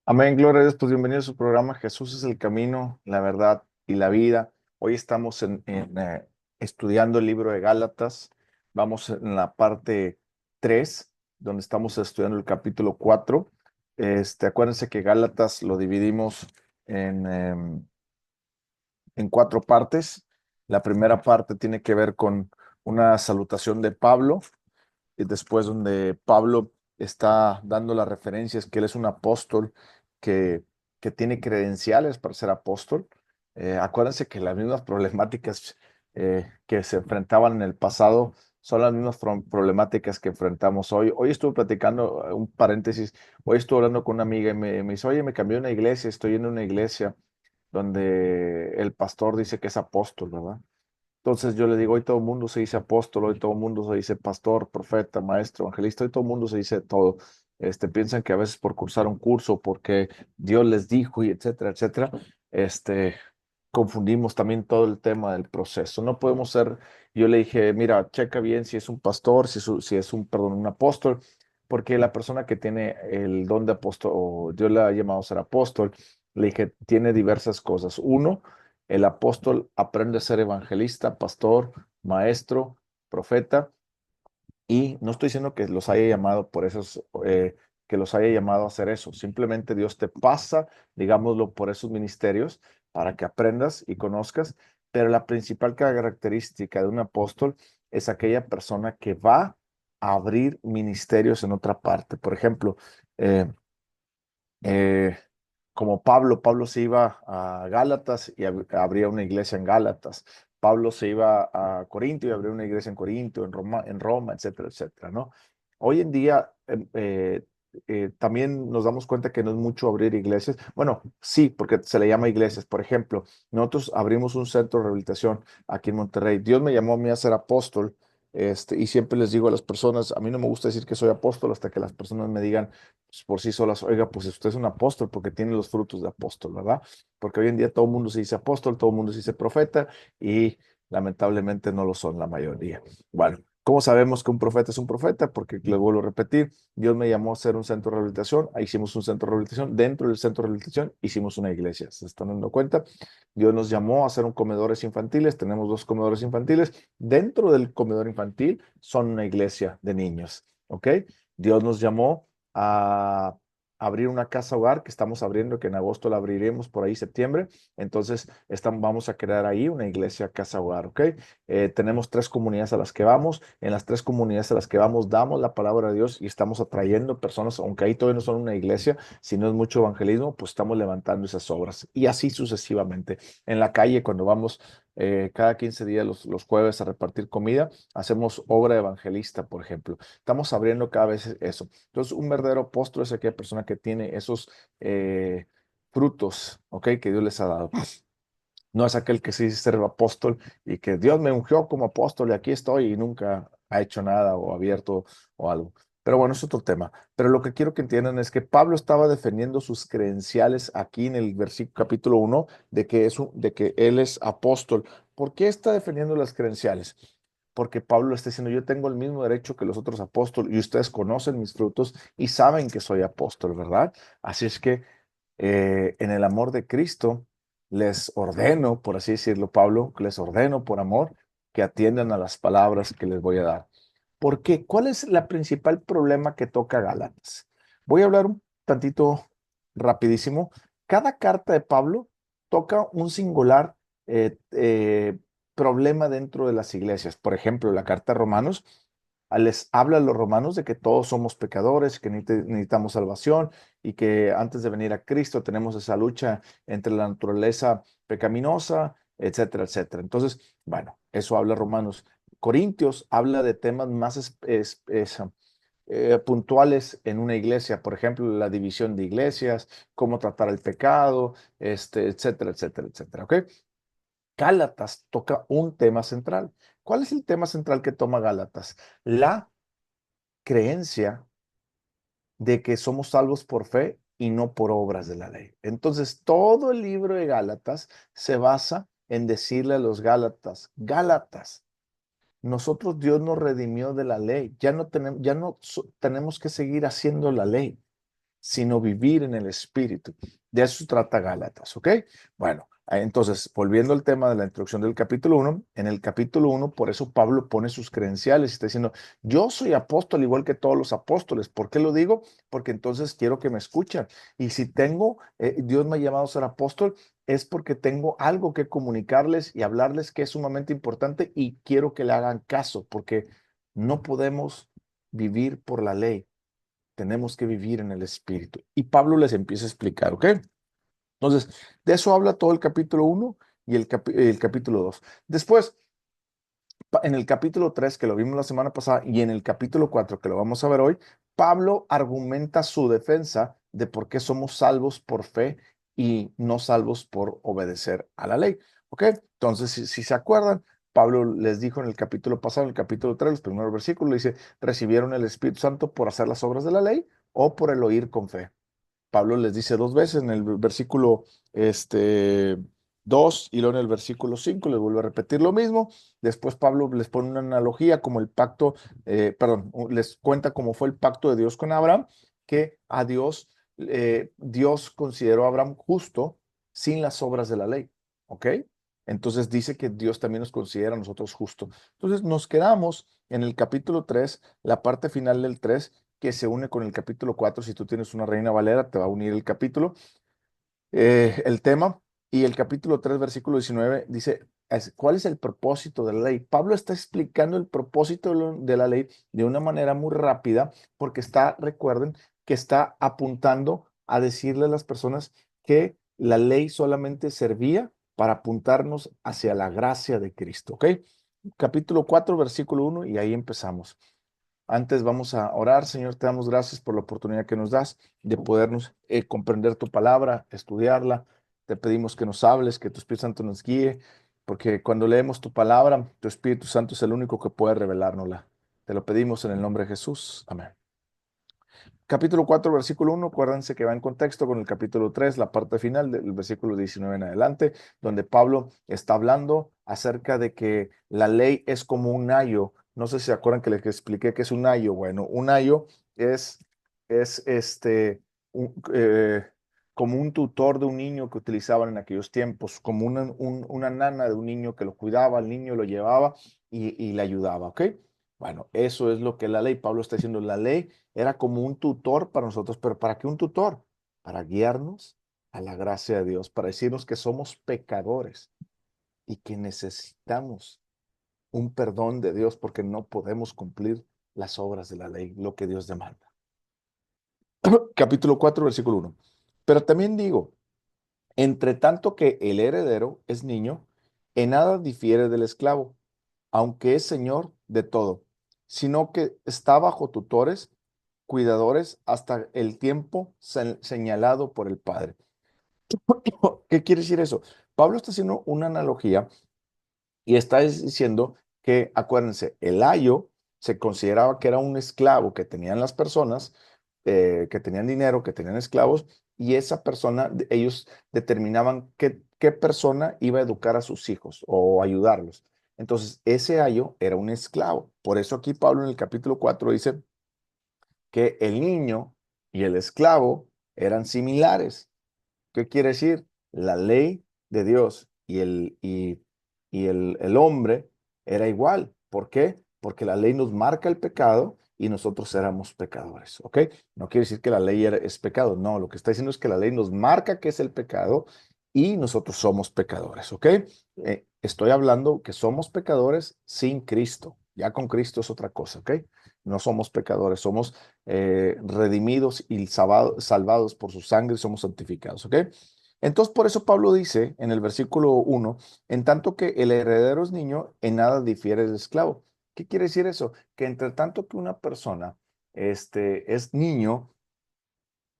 Amén, gloria a Dios, pues bienvenido a su programa Jesús es el camino, la verdad y la vida. Hoy estamos estudiando el libro de Gálatas. Vamos en la parte 3, donde estamos estudiando el capítulo 4. Acuérdense que Gálatas lo dividimos en, en cuatro partes. La primera parte tiene que ver con una salutación de Pablo, y después donde Pablo está dando las referencias que él es un apóstol que, que tiene credenciales para ser apóstol. Acuérdense que las mismas problemáticas que se enfrentaban en el pasado son las mismas problemáticas que enfrentamos hoy. Hoy estuve platicando, un paréntesis, hoy estuve hablando con una amiga y me dice, oye, me cambié una iglesia, estoy en una iglesia donde el pastor dice que es apóstol, ¿verdad? Entonces yo le digo, hoy todo el mundo se dice apóstol, hoy todo el mundo se dice pastor, profeta, maestro, evangelista, hoy todo el mundo se dice todo. Piensan que a veces por cursar un curso, porque Dios les dijo y etcétera, etcétera, este, confundimos también todo el tema del proceso. No podemos ser, yo le dije, mira, checa bien si es un pastor, si es un, perdón, un apóstol, porque la persona que tiene el don de apóstol, o Dios le ha llamado a ser apóstol, le dije, tiene diversas cosas. Uno, el apóstol aprende a ser evangelista, pastor, maestro, profeta, y no estoy diciendo que los haya llamado por esos, que los haya llamado a hacer eso. Simplemente Dios te pasa, digámoslo, por esos ministerios para que aprendas y conozcas. Pero la principal característica de un apóstol es aquella persona que va a abrir ministerios en otra parte. Por ejemplo, eh, eh, como Pablo se iba a Gálatas y abría una iglesia en Gálatas. Pablo se iba a Corinto y abría una iglesia en Corinto, en Roma, etcétera, etcétera, ¿no? Hoy en día también nos damos cuenta que no es mucho abrir iglesias. Bueno, sí, porque se le llama iglesias. Por ejemplo, nosotros abrimos un centro de rehabilitación aquí en Monterrey. Dios me llamó a mí a ser apóstol. Y siempre les digo a las personas, a mí no me gusta decir que soy apóstol hasta que las personas me digan, pues, por sí solas, oiga, pues usted es un apóstol porque tiene los frutos de apóstol, ¿verdad? Porque hoy en día todo el mundo se dice apóstol, todo el mundo se dice profeta y lamentablemente no lo son la mayoría. Bueno, ¿cómo sabemos que un profeta es un profeta? Porque le vuelvo a repetir, Dios me llamó a hacer un centro de rehabilitación, ahí hicimos un centro de rehabilitación, dentro del centro de rehabilitación hicimos una iglesia, ¿se están dando cuenta? Dios nos llamó a hacer un comedores infantiles, tenemos dos comedores infantiles, dentro del comedor infantil son una iglesia de niños, ¿ok? Dios nos llamó a abrir una casa hogar que estamos abriendo, que en agosto la abriremos por ahí, septiembre. Entonces, vamos a crear ahí una iglesia casa hogar, ¿ok? Tenemos tres comunidades a las que vamos. En las tres comunidades a las que vamos, damos la palabra de Dios y estamos atrayendo personas, aunque ahí todavía no son una iglesia, si no es mucho evangelismo, pues estamos levantando esas obras. Y así sucesivamente. En la calle, cuando vamos cada 15 días, los jueves, a repartir comida, hacemos obra evangelista, por ejemplo. Estamos abriendo cada vez eso. Entonces, un verdadero apóstol es aquella persona que tiene esos frutos, ¿ok? Que Dios les ha dado. No es aquel que sí dice ser apóstol y que Dios me ungió como apóstol y aquí estoy y nunca ha hecho nada o abierto o algo. Pero bueno, es otro tema. Pero lo que quiero que entiendan es que Pablo estaba defendiendo sus credenciales aquí en el versículo capítulo 1 de que, de que él es apóstol. ¿Por qué está defendiendo las credenciales? Porque Pablo está diciendo, yo tengo el mismo derecho que los otros apóstoles y ustedes conocen mis frutos y saben que soy apóstol, ¿verdad? Así es que en el amor de Cristo les ordeno, por así decirlo, Pablo, que les ordeno por amor que atiendan a las palabras que les voy a dar. ¿Por qué? ¿Cuál es la principal problema que toca Gálatas? Voy a hablar un tantito rapidísimo. Cada carta de Pablo toca un singular problema dentro de las iglesias. Por ejemplo, la carta a Romanos les habla a los romanos de que todos somos pecadores, que necesitamos salvación y que antes de venir a Cristo tenemos esa lucha entre la naturaleza pecaminosa, etcétera, etcétera. Entonces, bueno, eso habla Romanos. Corintios habla de temas más puntuales en una iglesia, por ejemplo, la división de iglesias, cómo tratar el pecado, etcétera, etcétera, etcétera. ¿Ok? Gálatas toca un tema central. ¿Cuál es el tema central que toma Gálatas? La creencia de que somos salvos por fe y no por obras de la ley. Entonces, todo el libro de Gálatas se basa en decirle a los Gálatas, Gálatas, nosotros Dios nos redimió de la ley, ya no tenemos que seguir haciendo la ley. sino vivir en el Espíritu. De eso se trata Gálatas, ¿ok? Bueno, entonces, volviendo al tema de la introducción del capítulo 1, en el capítulo 1, por eso Pablo pone sus credenciales y está diciendo, yo soy apóstol igual que todos los apóstoles. ¿Por qué lo digo? Porque entonces quiero que me escuchen. Y si Dios me ha llamado a ser apóstol, es porque tengo algo que comunicarles y hablarles que es sumamente importante y quiero que le hagan caso, porque no podemos vivir por la ley, tenemos que vivir en el Espíritu. Y Pablo les empieza a explicar, ¿ok? Entonces, de eso habla todo el capítulo 1 y el capítulo 2. Después, en el capítulo 3 que lo vimos la semana pasada, y en el capítulo 4 que lo vamos a ver hoy, Pablo argumenta su defensa de por qué somos salvos por fe y no salvos por obedecer a la ley. ¿Ok? Entonces, si se acuerdan, Pablo les dijo en el capítulo pasado, en el capítulo 3, los primeros versículos, dice, recibieron el Espíritu Santo por hacer las obras de la ley o por el oír con fe. Pablo les dice dos veces en el versículo este, 2 y luego en el versículo 5 les vuelve a repetir lo mismo. Después Pablo les pone una analogía como el pacto, les cuenta cómo fue el pacto de Dios con Abraham, que a Dios consideró a Abraham justo sin las obras de la ley. ¿Ok? Entonces dice que Dios también nos considera a nosotros justo. Entonces nos quedamos en el capítulo 3, la parte final del 3 que se une con el capítulo 4. Si tú tienes una Reina Valera, te va a unir el capítulo, el tema. Y el capítulo 3 versículo 19 dice, ¿cuál es el propósito de la ley? Pablo está explicando el propósito de la ley de una manera muy rápida, porque recuerden, que está apuntando a decirle a las personas que la ley solamente servía para apuntarnos hacia la gracia de Cristo, ¿ok? Capítulo 4 versículo 1, y ahí empezamos. Antes vamos a orar. Señor, te damos gracias por la oportunidad que nos das de podernos comprender tu palabra, estudiarla. Te pedimos que nos hables, que tu Espíritu Santo nos guíe, porque cuando leemos tu palabra, tu Espíritu Santo es el único que puede revelárnosla. Te lo pedimos en el nombre de Jesús. Amén. Capítulo 4 versículo 1, acuérdense que va en contexto con el capítulo 3, la parte final del versículo 19 en adelante, donde Pablo está hablando acerca de que la ley es como un ayo. No sé si se acuerdan que les expliqué qué es un ayo. Bueno, un ayo es como un tutor de un niño que utilizaban en aquellos tiempos, como una nana de un niño que lo cuidaba, el niño lo llevaba y le ayudaba, ¿ok? Bueno, eso es lo que la ley, Pablo está diciendo, la ley era como un tutor para nosotros, pero ¿para qué un tutor? Para guiarnos a la gracia de Dios, para decirnos que somos pecadores y que necesitamos un perdón de Dios porque no podemos cumplir las obras de la ley, lo que Dios demanda. Capítulo 4, versículo 1. Pero también digo, entre tanto que el heredero es niño, en nada difiere del esclavo, aunque es señor de todo, sino que está bajo tutores, cuidadores, hasta el tiempo señalado por el Padre. ¿Qué quiere decir eso? Pablo está haciendo una analogía y está diciendo que, acuérdense, el ayo se consideraba que era un esclavo que tenían las personas, que tenían dinero, que tenían esclavos, y esa persona, ellos determinaban qué persona iba a educar a sus hijos o ayudarlos. Entonces, ese ayo era un esclavo. Por eso aquí Pablo en el capítulo 4 dice que el niño y el esclavo eran similares. ¿Qué quiere decir? La ley de Dios y el hombre era igual. ¿Por qué? Porque la ley nos marca el pecado y nosotros éramos pecadores, ¿ok? No quiere decir que la ley es pecado, no, lo que está diciendo es que la ley nos marca qué es el pecado y nosotros somos pecadores, ¿ok? Estoy hablando que somos pecadores sin Cristo, ya con Cristo es otra cosa, ¿ok? No somos pecadores, somos redimidos y salvados por su sangre, somos santificados, ¿ok? Entonces, por eso Pablo dice en el versículo 1, en tanto que el heredero es niño, en nada difiere del esclavo. ¿Qué quiere decir eso? Que entre tanto que una persona es niño,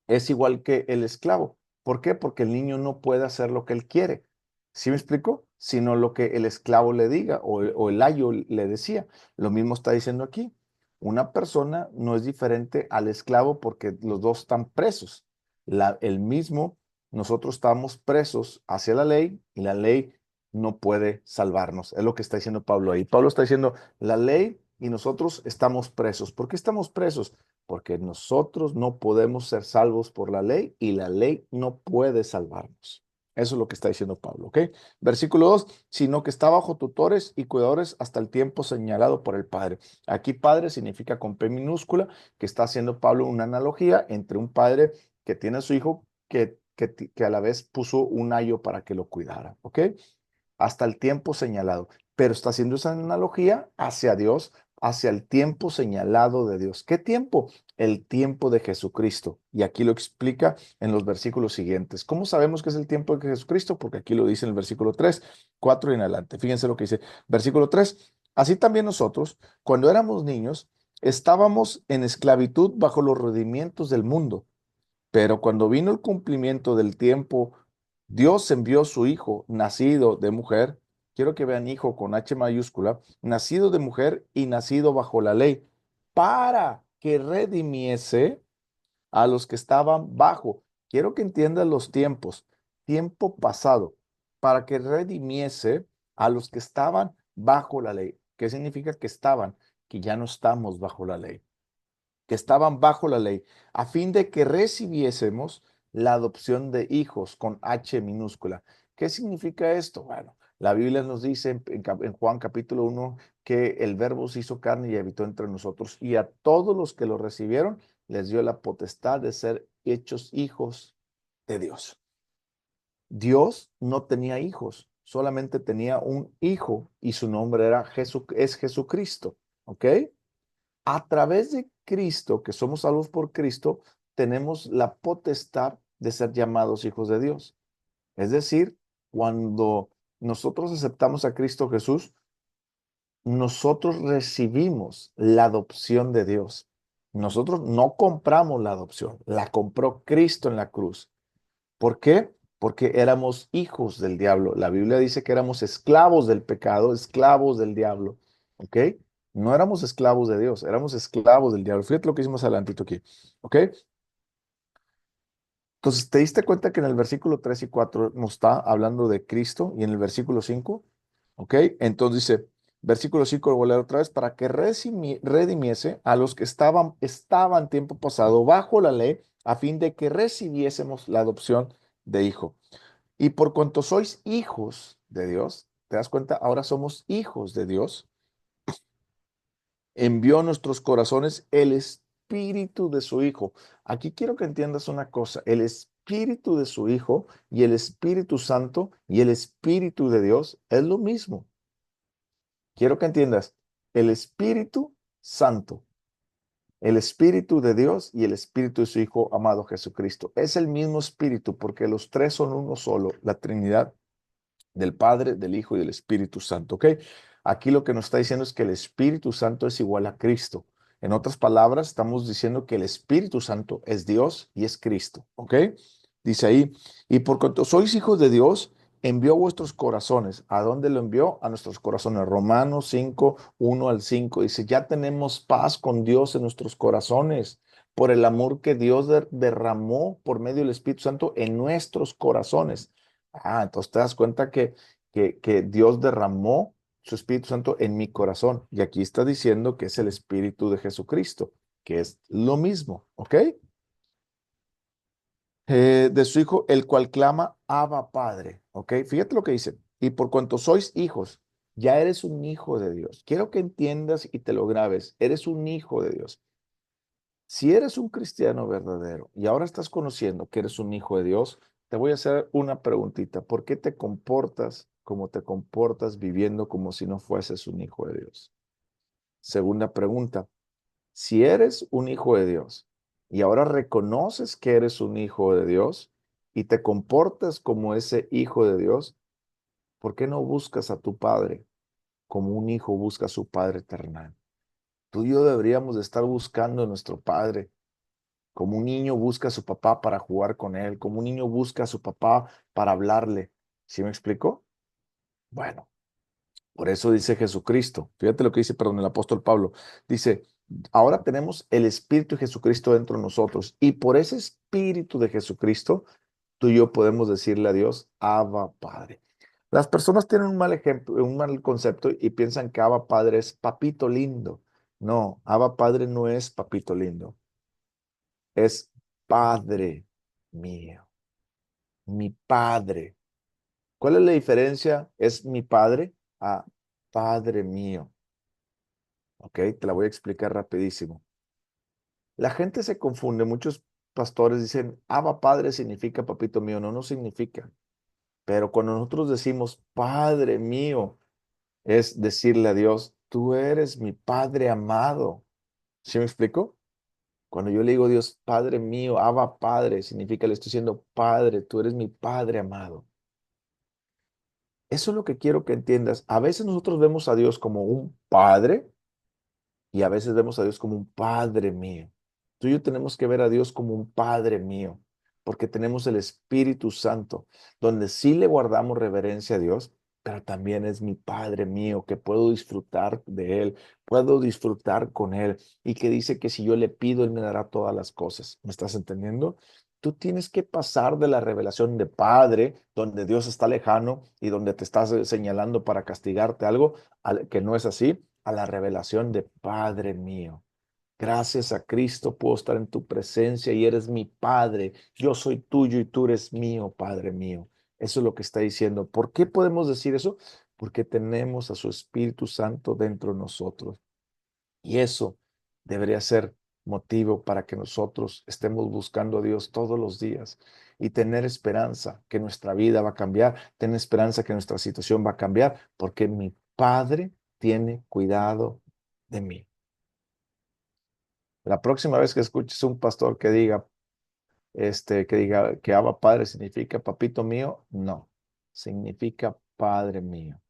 es igual que el esclavo. ¿Por qué? Porque el niño no puede hacer lo que él quiere. ¿Sí me explico? Sino lo que el esclavo le diga o el ayo le decía. Lo mismo está diciendo aquí. Una persona no es diferente al esclavo porque los dos están presos. El mismo, nosotros estamos presos hacia la ley y la ley no puede salvarnos. Es lo que está diciendo Pablo ahí. Pablo está diciendo, la ley y nosotros estamos presos. ¿Por qué estamos presos? Porque nosotros no podemos ser salvos por la ley y la ley no puede salvarnos. Eso es lo que está diciendo Pablo, ¿ok? Versículo 2, sino que está bajo tutores y cuidadores hasta el tiempo señalado por el Padre. Aquí Padre significa con P minúscula, que está haciendo Pablo una analogía entre un padre que tiene a su hijo que a la vez puso un ayo para que lo cuidara, ¿ok? Hasta el tiempo señalado. Pero está haciendo esa analogía hacia Dios, hacia el tiempo señalado de Dios. ¿Qué tiempo? El tiempo de Jesucristo. Y aquí lo explica en los versículos siguientes. ¿Cómo sabemos que es el tiempo de Jesucristo? Porque aquí lo dice en el versículo 3, 4 y en adelante. Fíjense lo que dice. Versículo 3. Así también nosotros, cuando éramos niños, estábamos en esclavitud bajo los rudimientos del mundo. Pero cuando vino el cumplimiento del tiempo, Dios envió su Hijo, nacido de mujer, quiero que vean hijo con H mayúscula, nacido de mujer y nacido bajo la ley, para que redimiese a los que estaban bajo. Quiero que entiendan los tiempos, tiempo pasado, para que redimiese a los que estaban bajo la ley. ¿Qué significa que estaban? Que ya no estamos bajo la ley, que estaban bajo la ley, a fin de que recibiésemos la adopción de hijos con H minúscula. ¿Qué significa esto? Bueno, la Biblia nos dice en Juan capítulo 1 que el Verbo se hizo carne y habitó entre nosotros, y a todos los que lo recibieron les dio la potestad de ser hechos hijos de Dios. Dios no tenía hijos, solamente tenía un hijo y su nombre era es Jesucristo, ¿ok? A través de Cristo, que somos salvos por Cristo, tenemos la potestad de ser llamados hijos de Dios. Es decir, cuando nosotros aceptamos a Cristo Jesús, nosotros recibimos la adopción de Dios. Nosotros no compramos la adopción, la compró Cristo en la cruz. ¿Por qué? Porque éramos hijos del diablo. La Biblia dice que éramos esclavos del pecado, esclavos del diablo. ¿Ok? No éramos esclavos de Dios, éramos esclavos del diablo. Fíjate lo que hicimos adelantito aquí. ¿Ok? Entonces, ¿te diste cuenta que en el versículo 3 y 4 nos está hablando de Cristo y en el versículo 5? ¿Ok? Entonces dice, versículo 5, lo voy a leer otra vez, para que redimiese a los que estaban tiempo pasado bajo la ley, a fin de que recibiésemos la adopción de hijo. Y por cuanto sois hijos de Dios, ¿te das cuenta? Ahora somos hijos de Dios. Envió a nuestros corazones el espíritu de su Hijo. Aquí quiero que entiendas una cosa, el espíritu de su Hijo y el Espíritu Santo y el Espíritu de Dios es lo mismo. Quiero que entiendas, el Espíritu Santo, el Espíritu de Dios y el Espíritu de su Hijo amado Jesucristo. Es el mismo Espíritu porque los tres son uno solo, la Trinidad del Padre, del Hijo y del Espíritu Santo, ¿ok? Aquí lo que nos está diciendo es que el Espíritu Santo es igual a Cristo. En otras palabras, estamos diciendo que el Espíritu Santo es Dios y es Cristo, ¿ok? Dice ahí, y por cuanto sois hijos de Dios, envió vuestros corazones. ¿A dónde lo envió? A nuestros corazones. Romanos 5, 1 al 5. Dice, ya tenemos paz con Dios en nuestros corazones por el amor que Dios derramó por medio del Espíritu Santo en nuestros corazones. Ah, entonces te das cuenta que Dios derramó su Espíritu Santo en mi corazón. Y aquí está diciendo que es el Espíritu de Jesucristo, que es lo mismo, ¿ok? De su Hijo, el cual clama, Abba Padre, ¿ok? Fíjate lo que dice. Y por cuanto sois hijos, ya eres un hijo de Dios. Quiero que entiendas y te lo grabes. Eres un hijo de Dios. Si eres un cristiano verdadero y ahora estás conociendo que eres un hijo de Dios, te voy a hacer una preguntita. ¿Por qué te comportas como te comportas viviendo como si no fueses un hijo de Dios? Segunda pregunta. Si eres un hijo de Dios y ahora reconoces que eres un hijo de Dios y te comportas como ese hijo de Dios, ¿por qué no buscas a tu Padre como un hijo busca a su Padre terrenal? Tú y yo deberíamos de estar buscando a nuestro Padre como un niño busca a su papá para jugar con él, como un niño busca a su papá para hablarle. ¿Sí me explico? Bueno, por eso dice Jesucristo. Fíjate lo que dice, perdón, el apóstol Pablo. Dice, ahora tenemos el Espíritu de Jesucristo dentro de nosotros y por ese Espíritu de Jesucristo, tú y yo podemos decirle a Dios, Abba Padre. Las personas tienen un mal ejemplo, un mal concepto y piensan que Abba Padre es papito lindo. No, Abba Padre no es papito lindo, es Padre mío, mi Padre. ¿Cuál es la diferencia? ¿Es mi Padre? A Padre mío. Ok, te la voy a explicar rapidísimo. La gente se confunde, muchos pastores dicen, Abba Padre significa papito mío. No, no significa. Pero cuando nosotros decimos Padre mío, es decirle a Dios, tú eres mi Padre amado. ¿Sí me explico? Cuando yo le digo a Dios, Padre mío, Abba Padre, significa le estoy diciendo, Padre, tú eres mi Padre amado. Eso es lo que quiero que entiendas. A veces nosotros vemos a Dios como un Padre y a veces vemos a Dios como un Padre mío. Tú y yo tenemos que ver a Dios como un Padre mío, porque tenemos el Espíritu Santo, donde sí le guardamos reverencia a Dios, pero también es mi Padre mío, que puedo disfrutar de Él, puedo disfrutar con Él, y que dice que si yo le pido, Él me dará todas las cosas. ¿Me estás entendiendo? Tú tienes que pasar de la revelación de Padre, donde Dios está lejano y donde te estás señalando para castigarte algo, que no es así, a la revelación de Padre mío. Gracias a Cristo puedo estar en tu presencia y eres mi Padre. Yo soy tuyo y tú eres mío, Padre mío. Eso es lo que está diciendo. ¿Por qué podemos decir eso? Porque tenemos a su Espíritu Santo dentro de nosotros. Y eso debería ser motivo para que nosotros estemos buscando a Dios todos los días y tener esperanza que nuestra vida va a cambiar, tener esperanza que nuestra situación va a cambiar, porque mi Padre tiene cuidado de mí. La próxima vez que escuches un pastor que diga que Abba Padre significa papito mío, no, significa Padre mío,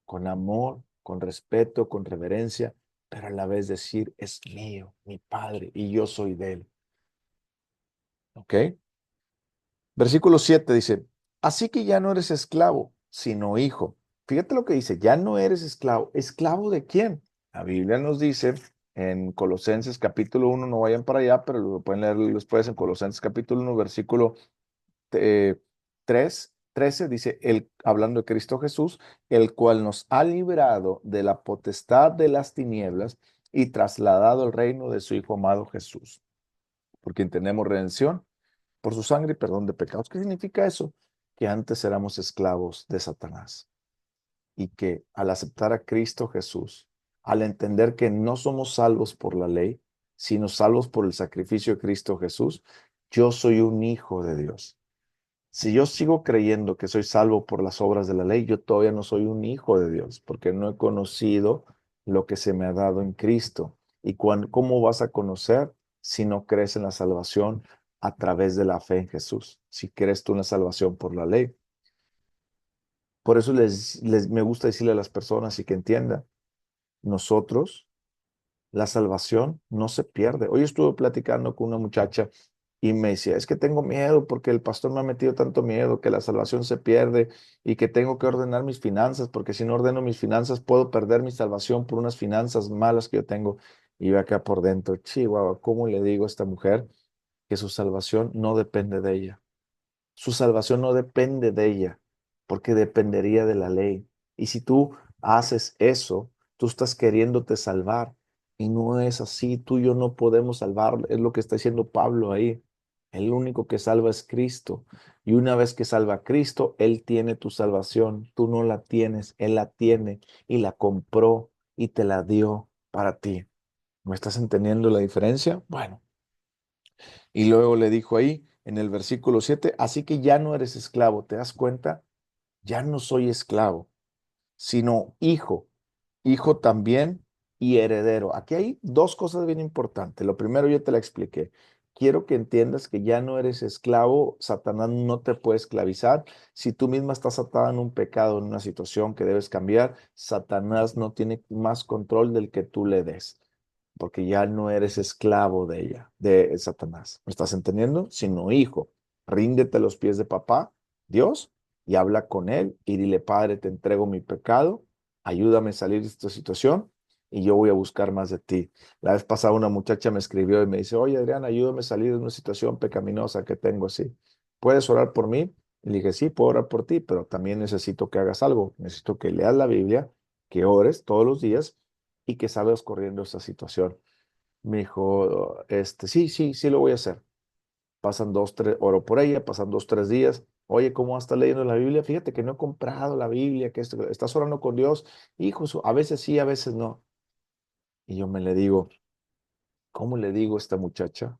con amor, con respeto, con reverencia, pero a la vez decir es mío, mi Padre, y yo soy de él. ¿Ok? Versículo 7 dice, así que ya no eres esclavo, sino hijo. Fíjate lo que dice, ya no eres esclavo. ¿Esclavo de quién? La Biblia nos dice en Colosenses capítulo 1, no vayan para allá, pero lo pueden leer después en Colosenses capítulo 1, versículo 3, 13, dice, hablando de Cristo Jesús, el cual nos ha librado de la potestad de las tinieblas y trasladado al reino de su Hijo amado Jesús, por quien tenemos redención por su sangre y perdón de pecados. ¿Qué significa eso? Que antes éramos esclavos de Satanás y que al aceptar a Cristo Jesús, al entender que no somos salvos por la ley, sino salvos por el sacrificio de Cristo Jesús, yo soy un hijo de Dios. Si yo sigo creyendo que soy salvo por las obras de la ley, yo todavía no soy un hijo de Dios, porque no he conocido lo que se me ha dado en Cristo. ¿Y cómo vas a conocer si no crees en la salvación a través de la fe en Jesús? Si crees tú en la salvación por la ley. Por eso me gusta decirle a las personas y que entiendan, nosotros la salvación no se pierde. Hoy estuve platicando con una muchacha y me decía, es que tengo miedo porque el pastor me ha metido tanto miedo que la salvación se pierde y que tengo que ordenar mis finanzas porque si no ordeno mis finanzas puedo perder mi salvación por unas finanzas malas que yo tengo. Y yo acá por dentro, chihuahua, ¿cómo le digo a esta mujer que su salvación no depende de ella? Su salvación no depende de ella, porque dependería de la ley. Y si tú haces eso, tú estás queriéndote salvar. Y no es así, tú y yo no podemos salvar, es lo que está diciendo Pablo ahí. El único que salva es Cristo. Y una vez que salva a Cristo, Él tiene tu salvación. Tú no la tienes, Él la tiene y la compró y te la dio para ti. ¿Me estás entendiendo la diferencia? Bueno. Y luego le dijo ahí en el versículo 7, así que ya no eres esclavo, ¿te das cuenta? Ya no soy esclavo, sino hijo, hijo también y heredero. Aquí hay dos cosas bien importantes. Lo primero yo te la expliqué. Quiero que entiendas que ya no eres esclavo, Satanás no te puede esclavizar. Si tú misma estás atada en un pecado, en una situación que debes cambiar, Satanás no tiene más control del que tú le des porque ya no eres esclavo de ella, de Satanás. ¿Me estás entendiendo? Sino hijo. Ríndete a los pies de papá, Dios, y habla con él y dile, Padre, te entrego mi pecado, ayúdame a salir de esta situación y yo voy a buscar más de ti. La vez pasada una muchacha me escribió y me dice, oye, Adrián, ayúdame a salir de una situación pecaminosa que tengo así. ¿Puedes orar por mí? Y le dije, sí, puedo orar por ti, pero también necesito que hagas algo. Necesito que leas la Biblia, que ores todos los días y que sabes corriendo esta situación. Me dijo, sí lo voy a hacer. Pasan 2, 3, oro por ella, pasan 2, 3 días. Oye, ¿cómo estás leyendo la Biblia? Fíjate que no he comprado la Biblia, que estás orando con Dios. Hijo, a veces sí, a veces no. Y yo me le digo, ¿cómo le digo a esta muchacha?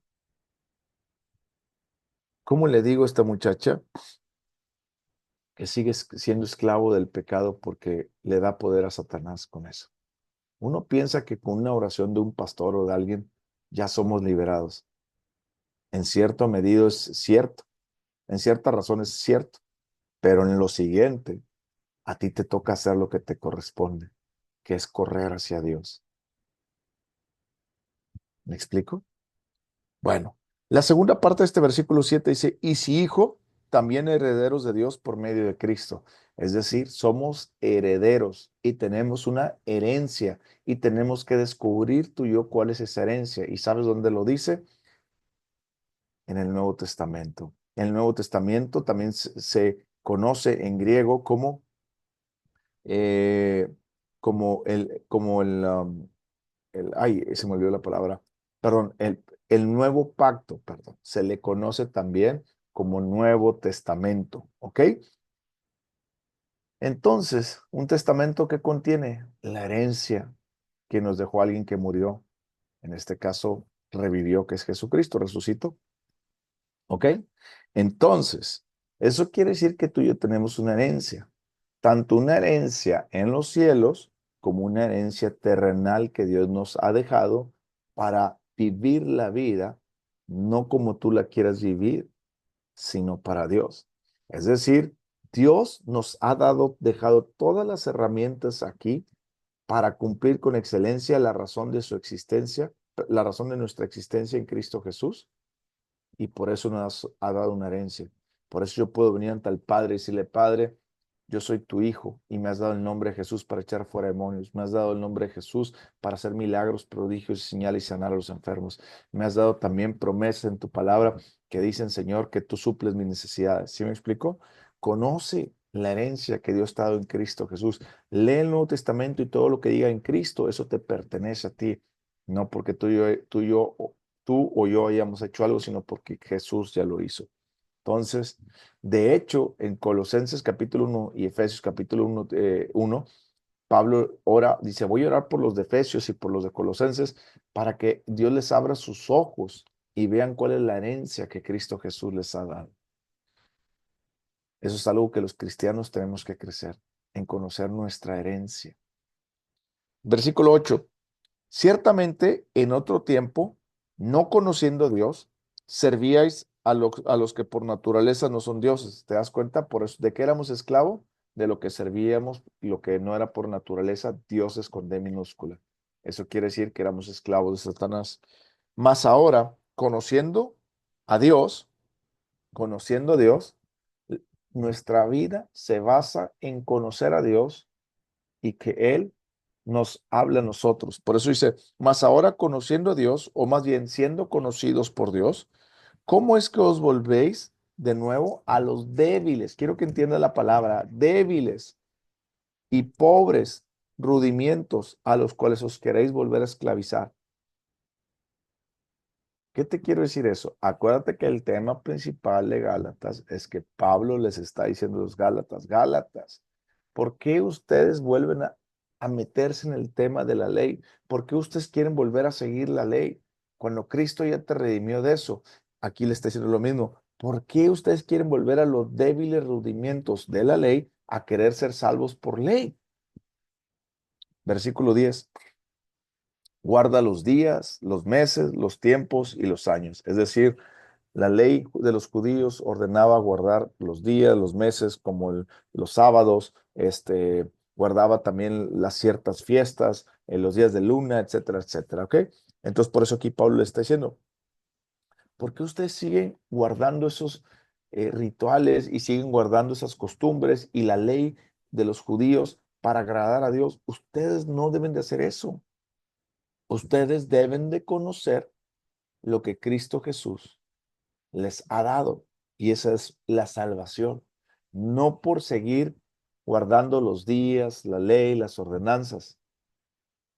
¿Cómo le digo a esta muchacha que sigue siendo esclavo del pecado porque le da poder a Satanás con eso? Uno piensa que con una oración de un pastor o de alguien ya somos liberados. En cierta medida es cierto, en cierta razón es cierto, pero en lo siguiente, a ti te toca hacer lo que te corresponde, que es correr hacia Dios. ¿Me explico? Bueno, la segunda parte de este versículo 7 dice, y si hijo, también herederos de Dios por medio de Cristo. Es decir, somos herederos y tenemos una herencia y tenemos que descubrir tú y yo cuál es esa herencia. ¿Y sabes dónde lo dice? En el Nuevo Testamento. En el Nuevo Testamento también se conoce en griego eh, ay, se me olvidó la palabra, perdón, el nuevo pacto, perdón, se le conoce también como Nuevo Testamento, ¿ok? Entonces, un testamento que contiene la herencia que nos dejó alguien que murió, en este caso revivió, que es Jesucristo, resucitó, ¿ok? Entonces, eso quiere decir que tú y yo tenemos una herencia, tanto una herencia en los cielos como una herencia terrenal que Dios nos ha dejado para vivir la vida, no como tú la quieras vivir, sino para Dios. Es decir, Dios nos ha dejado todas las herramientas aquí para cumplir con excelencia la razón de su existencia, la razón de nuestra existencia en Cristo Jesús, y por eso nos ha dado una herencia. Por eso yo puedo venir ante el Padre y decirle, Padre, yo soy tu hijo y me has dado el nombre de Jesús para echar fuera demonios. Me has dado el nombre de Jesús para hacer milagros, prodigios y señales y sanar a los enfermos. Me has dado también promesas en tu palabra que dicen, Señor, que tú suples mis necesidades. ¿Sí me explico? Conoce la herencia que Dios te ha dado en Cristo Jesús. Lee el Nuevo Testamento y todo lo que diga en Cristo, eso te pertenece a ti. No porque tú o yo hayamos hecho algo, sino porque Jesús ya lo hizo. Entonces, de hecho, en Colosenses capítulo 1 y Efesios capítulo 1, Pablo ora, dice, voy a orar por los de Efesios y por los de Colosenses para que Dios les abra sus ojos y vean cuál es la herencia que Cristo Jesús les ha dado. Eso es algo que los cristianos tenemos que crecer, en conocer nuestra herencia. Versículo 8. Ciertamente, en otro tiempo, no conociendo a Dios, servíais a los que por naturaleza no son dioses. ¿Te das cuenta? Por eso, ¿de qué éramos esclavos? De lo que servíamos, lo que no era por naturaleza, dioses con D minúscula. Eso quiere decir que éramos esclavos de Satanás. Mas ahora, conociendo a Dios, nuestra vida se basa en conocer a Dios y que Él nos habla a nosotros. Por eso dice, mas ahora conociendo a Dios, o más bien siendo conocidos por Dios, ¿cómo es que os volvéis de nuevo a los débiles? Quiero que entienda la palabra, débiles y pobres rudimientos a los cuales os queréis volver a esclavizar. ¿Qué te quiero decir eso? Acuérdate que el tema principal de Gálatas es que Pablo les está diciendo a los Gálatas, Gálatas, ¿por qué ustedes vuelven a meterse en el tema de la ley? ¿Por qué ustedes quieren volver a seguir la ley cuando Cristo ya te redimió de eso? Aquí le está diciendo lo mismo. ¿Por qué ustedes quieren volver a los débiles rudimientos de la ley a querer ser salvos por ley? Versículo 10. Guarda los días, los meses, los tiempos y los años. Es decir, la ley de los judíos ordenaba guardar los días, los meses, como los sábados, guardaba también las ciertas fiestas, los días de luna, etcétera, etcétera, ¿ok? Entonces, por eso aquí Pablo le está diciendo, ¿por qué ustedes siguen guardando esos rituales y siguen guardando esas costumbres y la ley de los judíos para agradar a Dios? Ustedes no deben de hacer eso. Ustedes deben de conocer lo que Cristo Jesús les ha dado. Y esa es la salvación. No por seguir guardando los días, la ley, las ordenanzas.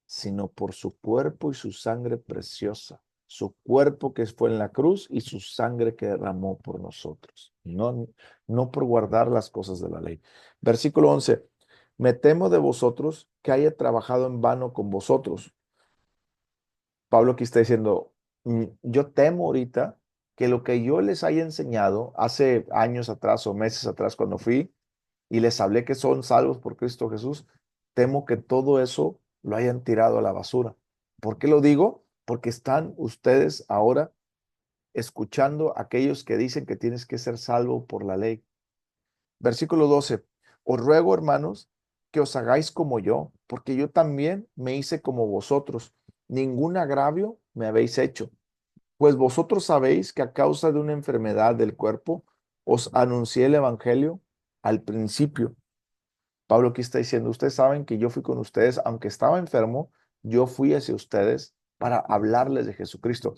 sino por su cuerpo y su sangre preciosa, su cuerpo que fue en la cruz y su sangre que derramó por nosotros, no por guardar las cosas de la ley. Versículo 11, me temo de vosotros que haya trabajado en vano con vosotros. Pablo aquí está diciendo, yo temo ahorita que lo que yo les haya enseñado hace años atrás o meses atrás cuando fui y les hablé que son salvos por Cristo Jesús, temo que todo eso lo hayan tirado a la basura. ¿Por qué lo digo? Porque están ustedes ahora escuchando a aquellos que dicen que tienes que ser salvo por la ley. Versículo 12. Os ruego, hermanos, que os hagáis como yo, porque yo también me hice como vosotros. Ningún agravio me habéis hecho, pues vosotros sabéis que a causa de una enfermedad del cuerpo os anuncié el evangelio al principio. Pablo aquí está diciendo, ustedes saben que yo fui con ustedes, aunque estaba enfermo, yo fui hacia ustedes para hablarles de Jesucristo.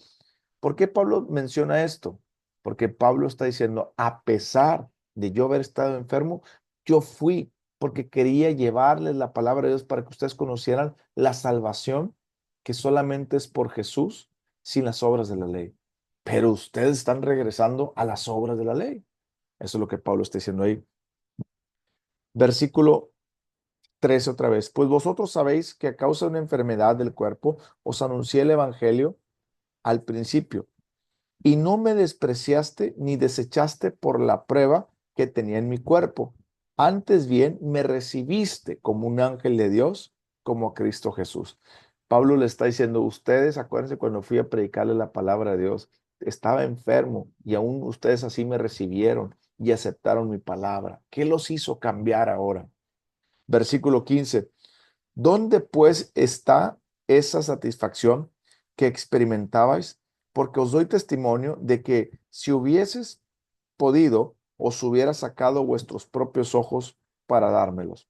¿Por qué Pablo menciona esto? Porque Pablo está diciendo, a pesar de yo haber estado enfermo, yo fui porque quería llevarles la palabra de Dios para que ustedes conocieran la salvación que solamente es por Jesús sin las obras de la ley. Pero ustedes están regresando a las obras de la ley. Eso es lo que Pablo está diciendo ahí. Versículo 13 otra vez. Pues vosotros sabéis que a causa de una enfermedad del cuerpo os anuncié el evangelio al principio y no me despreciaste ni desechaste por la prueba que tenía en mi cuerpo. Antes bien, me recibiste como un ángel de Dios, como a Cristo Jesús. Pablo le está diciendo, ustedes, acuérdense cuando fui a predicarle la palabra de Dios, estaba enfermo y aún ustedes así me recibieron y aceptaron mi palabra. ¿Qué los hizo cambiar ahora? Versículo 15. ¿Dónde pues está esa satisfacción que experimentabais? Porque os doy testimonio de que si hubieses podido, os hubiera sacado vuestros propios ojos para dármelos.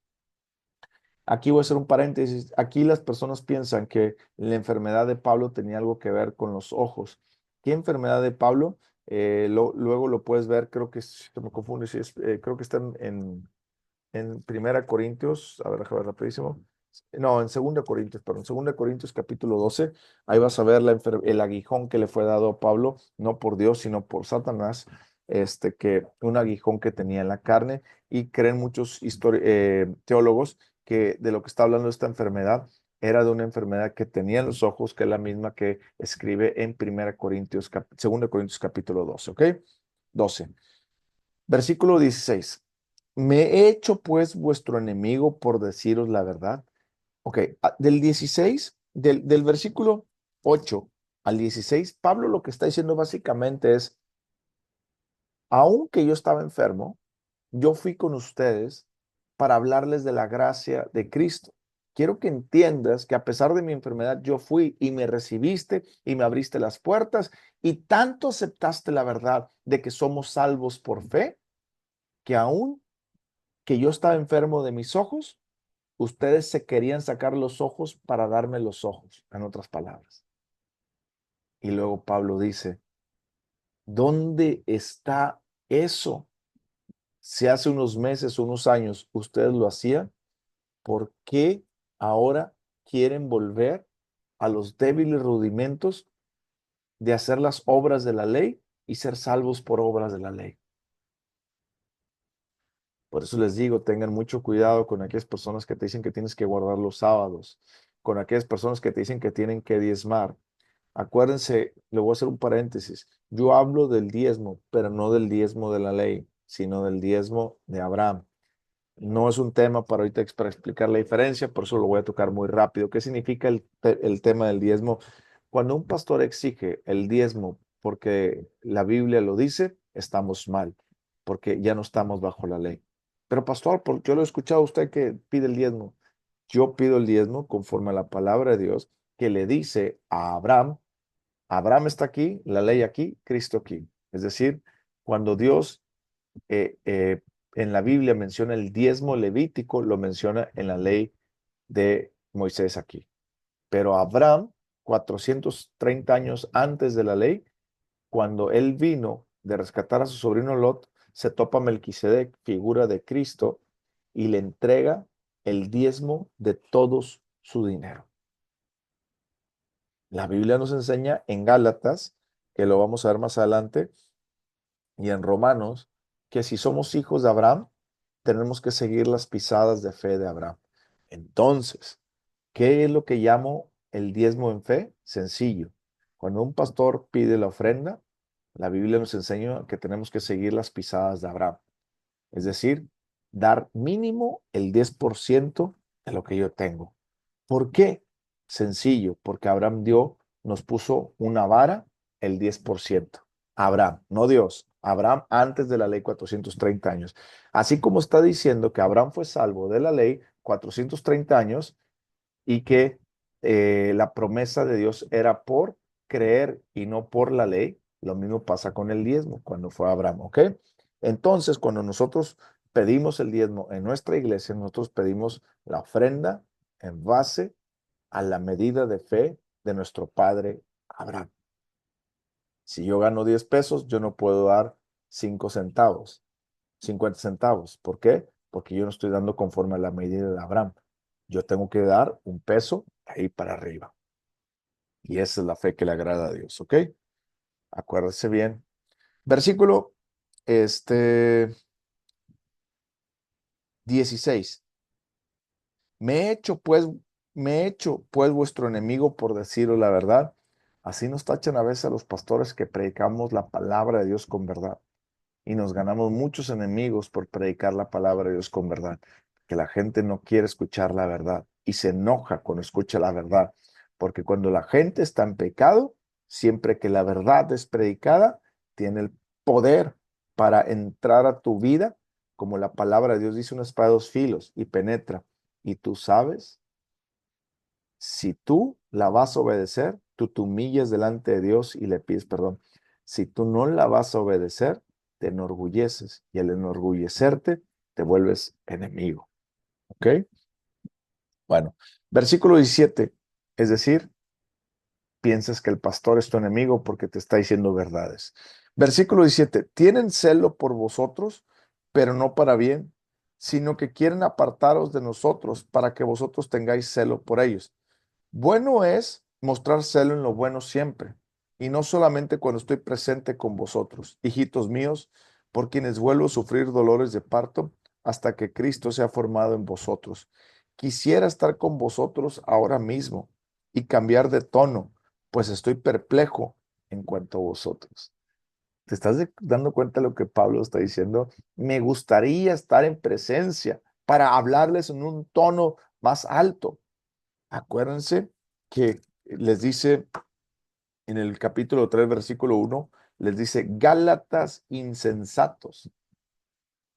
Aquí voy a hacer un paréntesis. Aquí las personas piensan que la enfermedad de Pablo tenía algo que ver con los ojos. ¿Qué enfermedad de Pablo? Luego lo puedes ver, creo que, se me confunde, si creo que está en Primera Corintios, a ver, déjame ver rapidísimo. No, en Segunda Corintios, perdón, Segunda Corintios capítulo 12, ahí vas a ver el aguijón que le fue dado a Pablo, no por Dios, sino por Satanás, que un aguijón que tenía en la carne, y creen muchos teólogos que de lo que está hablando esta enfermedad era de una enfermedad que tenía en los ojos, que es la misma que escribe en Primera Corintios, Segunda Corintios capítulo 12, ¿ok? 12. Versículo 16. ¿Me he hecho pues vuestro enemigo por deciros la verdad? Ok, del 16, del versículo 8 al 16, Pablo lo que está diciendo básicamente es, aunque yo estaba enfermo, yo fui con ustedes para hablarles de la gracia de Cristo. Quiero que entiendas que a pesar de mi enfermedad, yo fui y me recibiste y me abriste las puertas y tanto aceptaste la verdad de que somos salvos por fe, que aún que yo estaba enfermo de mis ojos, ustedes se querían sacar los ojos para darme los ojos, en otras palabras. Y luego Pablo dice, ¿dónde está eso? Si hace unos meses, unos años, ustedes lo hacían, ¿por qué ahora quieren volver a los débiles rudimentos de hacer las obras de la ley y ser salvos por obras de la ley? Por eso les digo, tengan mucho cuidado con aquellas personas que te dicen que tienes que guardar los sábados, con aquellas personas que te dicen que tienen que diezmar. Acuérdense, le voy a hacer un paréntesis. Yo hablo del diezmo, pero no del diezmo de la ley, sino del diezmo de Abraham. No es un tema para ahorita para explicar la diferencia, por eso lo voy a tocar muy rápido. ¿Qué significa el tema del diezmo? Cuando un pastor exige el diezmo porque la Biblia lo dice, estamos mal, porque ya no estamos bajo la ley. Pero pastor, yo lo he escuchado a usted que pide el diezmo. Yo pido el diezmo conforme a la palabra de Dios que le dice a Abraham, Abraham está aquí, la ley aquí, Cristo aquí. Es decir, cuando Dios eh, eh, en la Biblia menciona el diezmo levítico, lo menciona en la ley de Moisés aquí. Pero Abraham, 430 años antes de la ley, cuando él vino de rescatar a su sobrino Lot, se topa Melquisedec, figura de Cristo, y le entrega el diezmo de todos su dinero. La Biblia nos enseña en Gálatas, que lo vamos a ver más adelante, y en Romanos, que si somos hijos de Abraham, tenemos que seguir las pisadas de fe de Abraham. Entonces, ¿qué es lo que llamo el diezmo en fe? Sencillo. Cuando un pastor pide la ofrenda, la Biblia nos enseña que tenemos que seguir las pisadas de Abraham. Es decir, dar mínimo el 10% de lo que yo tengo. ¿Por qué? Sencillo, porque Abraham nos puso una vara, el 10%. Abraham, no Dios. Abraham antes de la ley 430 años. Así como está diciendo que Abraham fue salvo de la ley 430 años y que la promesa de Dios era por creer y no por la ley, lo mismo pasa con el diezmo cuando fue Abraham, ¿ok? Entonces, cuando nosotros pedimos el diezmo en nuestra iglesia, nosotros pedimos la ofrenda en base a la medida de fe de nuestro padre Abraham. Si yo gano 10 pesos, yo no puedo dar 5 centavos, 50 centavos. ¿Por qué? Porque yo no estoy dando conforme a la medida de Abraham. Yo tengo que dar un peso ahí para arriba. Y esa es la fe que le agrada a Dios, ¿ok? Acuérdese bien. Versículo este, 16. Me he hecho pues, me he hecho pues vuestro enemigo por deciros la verdad. Así nos tachan a veces a los pastores que predicamos la palabra de Dios con verdad. Y nos ganamos muchos enemigos por predicar la palabra de Dios con verdad, que la gente no quiere escuchar la verdad y se enoja cuando escucha la verdad, porque cuando la gente está en pecado, siempre que la verdad es predicada, tiene el poder para entrar a tu vida, como la palabra de Dios dice, una espada de dos filos y penetra. Y tú sabes, si tú la vas a obedecer, tú te humillas delante de Dios y le pides perdón. Si tú no la vas a obedecer, te enorgulleces y al enorgullecerte te vuelves enemigo. ¿Ok? Bueno, versículo 17, es decir, piensas que el pastor es tu enemigo porque te está diciendo verdades. Versículo 17, tienen celo por vosotros, pero no para bien, sino que quieren apartaros de nosotros para que vosotros tengáis celo por ellos. Bueno es mostrar celo en lo bueno siempre, y no solamente cuando estoy presente con vosotros, hijitos míos, por quienes vuelvo a sufrir dolores de parto hasta que Cristo sea formado en vosotros. Quisiera estar con vosotros ahora mismo y cambiar de tono, pues estoy perplejo en cuanto a vosotros. ¿Te estás dando cuenta de lo que Pablo está diciendo? Me gustaría estar en presencia para hablarles en un tono más alto. Acuérdense que les dice en el capítulo 3 versículo 1, les dice Gálatas insensatos.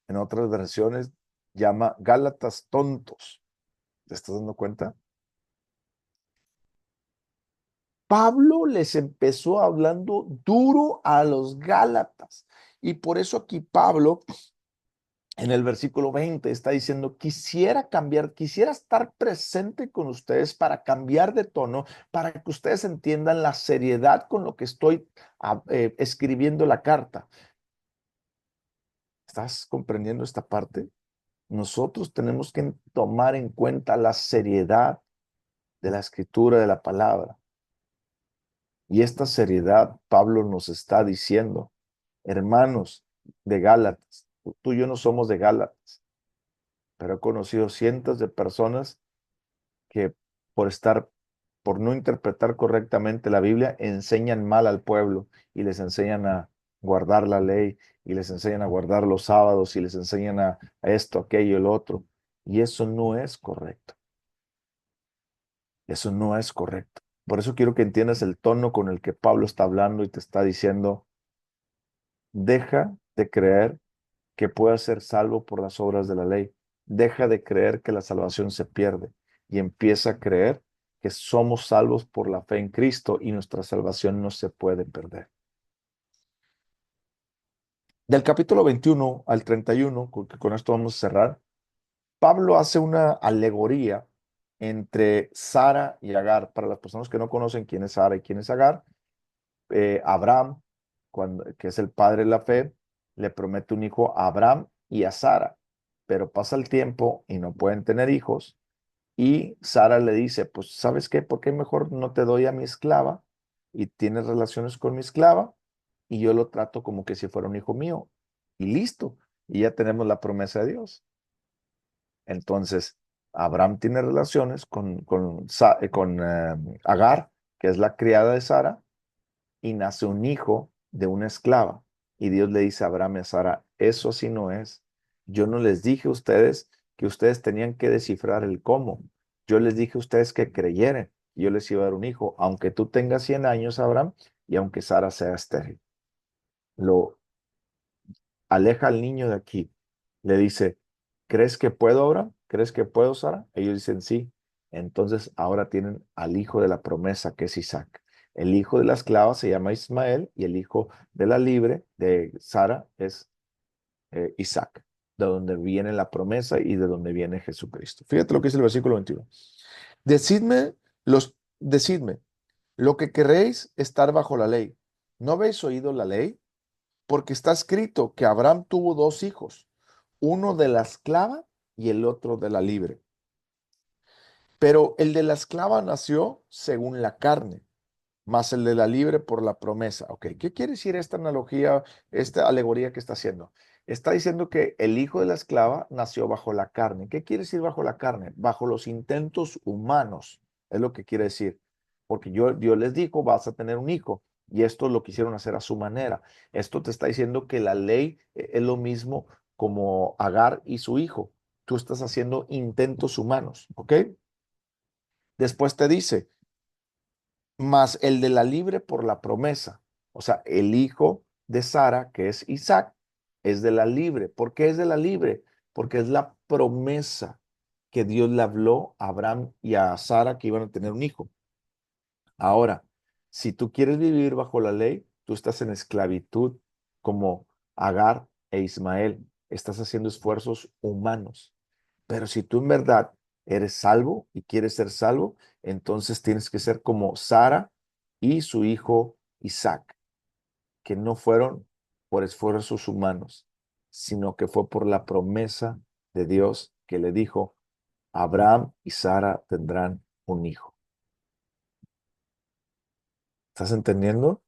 En otras versiones llama Gálatas tontos. ¿Te estás dando cuenta? Pablo les empezó hablando duro a los Gálatas. Y por eso aquí Pablo en el versículo 20 está diciendo, quisiera cambiar, quisiera estar presente con ustedes para cambiar de tono, para que ustedes entiendan la seriedad con lo que estoy escribiendo la carta. ¿Estás comprendiendo esta parte? Nosotros tenemos que tomar en cuenta la seriedad de la escritura, de la palabra. Y esta seriedad, Pablo nos está diciendo, hermanos de Gálatas, tú y yo no somos de Gálatas, pero he conocido cientos de personas que por estar, por no interpretar correctamente la Biblia, enseñan mal al pueblo y les enseñan a guardar la ley y les enseñan a guardar los sábados y les enseñan a esto, aquello, el otro. Y eso no es correcto. Eso no es correcto. Por eso quiero que entiendas el tono con el que Pablo está hablando y te está diciendo, deja de creer que puedas ser salvo por las obras de la ley. Deja de creer que la salvación se pierde y empieza a creer que somos salvos por la fe en Cristo y nuestra salvación no se puede perder. Del capítulo 21 al 31, que con esto vamos a cerrar, Pablo hace una alegoría entre Sara y Agar. Para las personas que no conocen quién es Sara y quién es Agar, Abraham, que es el padre de la fe, le promete un hijo a Abraham y a Sara, pero pasa el tiempo y no pueden tener hijos. Y Sara le dice, pues, ¿sabes qué? ¿Por qué mejor no te doy a mi esclava y tienes relaciones con mi esclava y yo lo trato como que si fuera un hijo mío? Y listo. Y ya tenemos la promesa de Dios. Entonces, Abraham tiene relaciones con Agar, que es la criada de Sara, y nace un hijo de una esclava. Y Dios le dice a Abraham y a Sara, eso así no es. Yo no les dije a ustedes que ustedes tenían que descifrar el cómo. Yo les dije a ustedes que creyeran. Yo les iba a dar un hijo, aunque tú tengas 100 años, Abraham, y aunque Sara sea estéril. Lo aleja al niño de aquí. Le dice, ¿crees que puedo, Abraham? ¿Crees que puedo, Sara? Ellos dicen sí. Entonces ahora tienen al hijo de la promesa, que es Isaac. El hijo de la esclava se llama Ismael y el hijo de la libre, de Sara, es Isaac, de donde viene la promesa y de donde viene Jesucristo. Fíjate lo que dice el versículo 21. Decidme lo que queréis estar bajo la ley. ¿No habéis oído la ley? Porque está escrito que Abraham tuvo dos hijos, uno de la esclava y el otro de la libre. Pero el de la esclava nació según la carne, más el de la libre por la promesa. Ok, ¿qué quiere decir esta analogía, esta alegoría que está haciendo? Está diciendo que el hijo de la esclava nació bajo la carne. ¿Qué quiere decir bajo la carne? Bajo los intentos humanos, es lo que quiere decir. Porque Dios les dijo, vas a tener un hijo, y esto lo quisieron hacer a su manera. Esto te está diciendo que la ley es lo mismo como Agar y su hijo. Tú estás haciendo intentos humanos, ¿ok? Después te dice, más el de la libre por la promesa. O sea, el hijo de Sara, que es Isaac, es de la libre. ¿Por qué es de la libre? Porque es la promesa que Dios le habló a Abraham y a Sara que iban a tener un hijo. Ahora, si tú quieres vivir bajo la ley, tú estás en esclavitud como Agar e Ismael. Estás haciendo esfuerzos humanos. Pero si tú en verdad eres salvo y quieres ser salvo, entonces tienes que ser como Sara y su hijo Isaac, que no fueron por esfuerzos humanos, sino que fue por la promesa de Dios que le dijo, Abraham y Sara tendrán un hijo. ¿Estás entendiendo?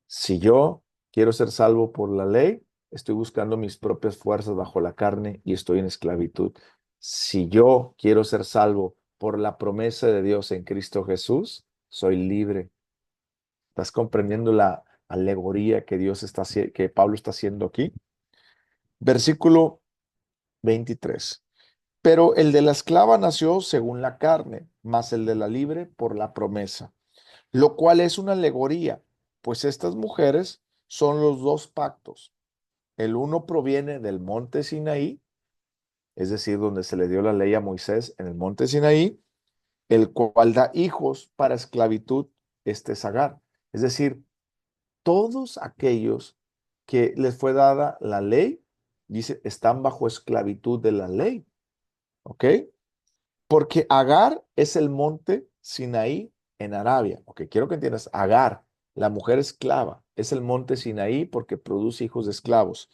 Si yo quiero ser salvo por la ley, estoy buscando mis propias fuerzas bajo la carne y estoy en esclavitud. Si yo quiero ser salvo por la promesa de Dios en Cristo Jesús, soy libre. ¿Estás comprendiendo la alegoría que que Pablo está haciendo aquí? Versículo 23. Pero el de la esclava nació según la carne, mas el de la libre por la promesa, lo cual es una alegoría, pues estas mujeres son los dos pactos. El uno proviene del monte Sinaí, es decir, donde se le dio la ley a Moisés en el monte Sinaí, el cual da hijos para esclavitud, este es Agar. Es decir, todos aquellos que les fue dada la ley, dice, están bajo esclavitud de la ley, ¿ok? Porque Agar es el monte Sinaí en Arabia. Ok, quiero que entiendas, Agar, la mujer esclava, es el monte Sinaí porque produce hijos de esclavos.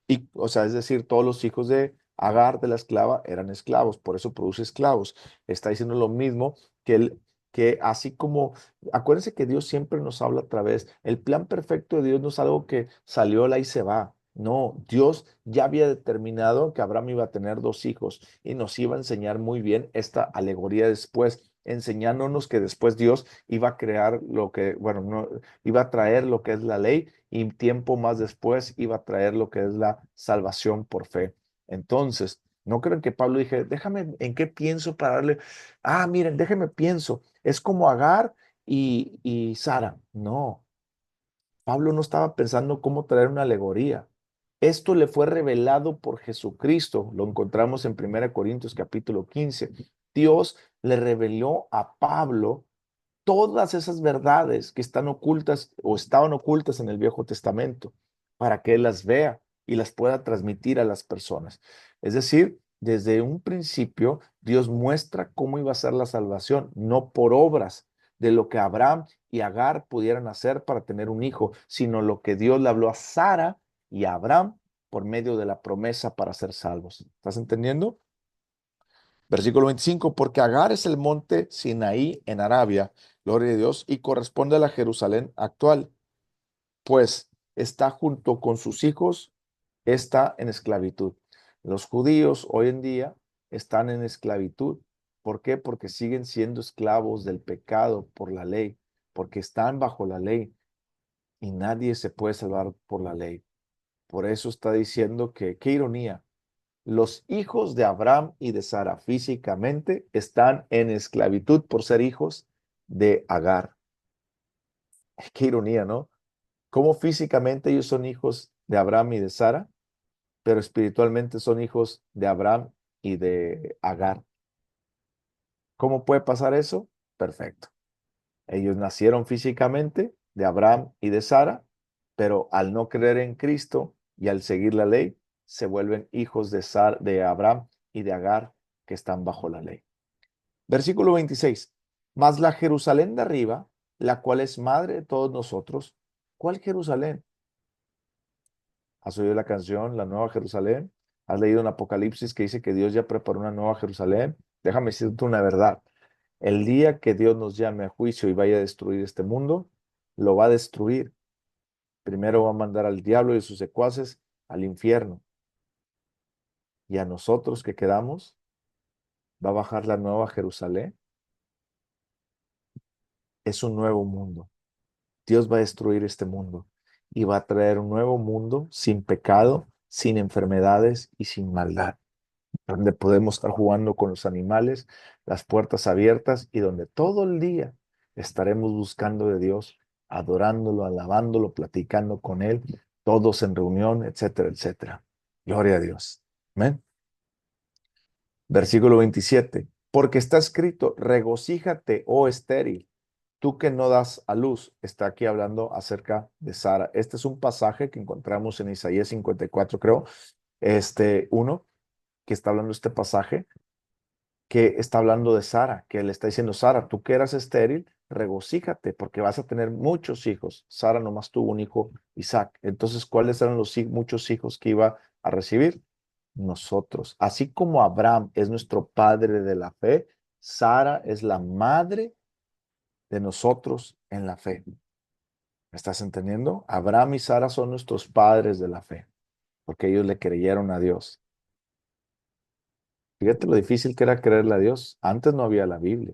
Y, o sea, es decir, todos los hijos de Agar, de la esclava, eran esclavos, por eso produce esclavos. Está diciendo lo mismo que así como, acuérdense que Dios siempre nos habla a través, el plan perfecto de Dios no es algo que salió la y se va. No, Dios ya había determinado que Abraham iba a tener dos hijos y nos iba a enseñar muy bien esta alegoría después, enseñándonos que después Dios iba a crear lo que, bueno, no, iba a traer lo que es la ley y tiempo más después iba a traer lo que es la salvación por fe. Entonces, no creen que Pablo dije, déjame en qué pienso para darle, miren, déjenme pienso, es como Agar y Sara. No, Pablo no estaba pensando cómo traer una alegoría. Esto le fue revelado por Jesucristo. Lo encontramos en 1 Corintios capítulo 15. Dios le reveló a Pablo todas esas verdades que están ocultas o estaban ocultas en el Viejo Testamento para que él las vea y las pueda transmitir a las personas. Es decir, desde un principio, Dios muestra cómo iba a ser la salvación, no por obras de lo que Abraham y Agar pudieran hacer para tener un hijo, sino lo que Dios le habló a Sara y a Abraham por medio de la promesa para ser salvos. ¿Estás entendiendo? Versículo 25, porque Agar es el monte Sinaí en Arabia, gloria a Dios, y corresponde a la Jerusalén actual, pues está junto con sus hijos, está en esclavitud. Los judíos hoy en día están en esclavitud. ¿Por qué? Porque siguen siendo esclavos del pecado por la ley, porque están bajo la ley y nadie se puede salvar por la ley. Por eso está diciendo que, qué ironía, los hijos de Abraham y de Sara físicamente están en esclavitud por ser hijos de Agar. Qué ironía, ¿no? Cómo físicamente ellos son hijos de Abraham y de Sara, pero espiritualmente son hijos de Abraham y de Agar. ¿Cómo puede pasar eso? Perfecto. Ellos nacieron físicamente de Abraham y de Sara, pero al no creer en Cristo y al seguir la ley, se vuelven hijos de Abraham y de Agar que están bajo la ley. Versículo 26. Mas la Jerusalén de arriba, la cual es madre de todos nosotros. ¿Cuál Jerusalén? ¿Has oído la canción La Nueva Jerusalén? ¿Has leído en Apocalipsis que dice que Dios ya preparó una nueva Jerusalén? Déjame decirte una verdad. El día que Dios nos llame a juicio y vaya a destruir este mundo, lo va a destruir. Primero va a mandar al diablo y sus secuaces al infierno. Y a nosotros que quedamos, va a bajar la nueva Jerusalén. Es un nuevo mundo. Dios va a destruir este mundo y va a traer un nuevo mundo sin pecado, sin enfermedades y sin maldad, donde podemos estar jugando con los animales, las puertas abiertas y donde todo el día estaremos buscando de Dios, adorándolo, alabándolo, platicando con Él, todos en reunión, etcétera, etcétera. Gloria a Dios. Amén. Versículo 27. Porque está escrito, regocíjate, oh estéril, tú que no das a luz. Está aquí hablando acerca de Sara. Este es un pasaje que encontramos en Isaías 54, creo, uno que está hablando este pasaje que está hablando de Sara, que le está diciendo, Sara, tú que eras estéril, regocíjate porque vas a tener muchos hijos. Sara nomás tuvo un hijo, Isaac. Entonces, ¿cuáles eran los muchos hijos que iba a recibir? Nosotros. Así como Abraham es nuestro padre de la fe, Sara es la madre de nosotros en la fe. ¿Me estás entendiendo? Abraham y Sara son nuestros padres de la fe, porque ellos le creyeron a Dios. Fíjate lo difícil que era creerle a Dios. Antes no había la Biblia.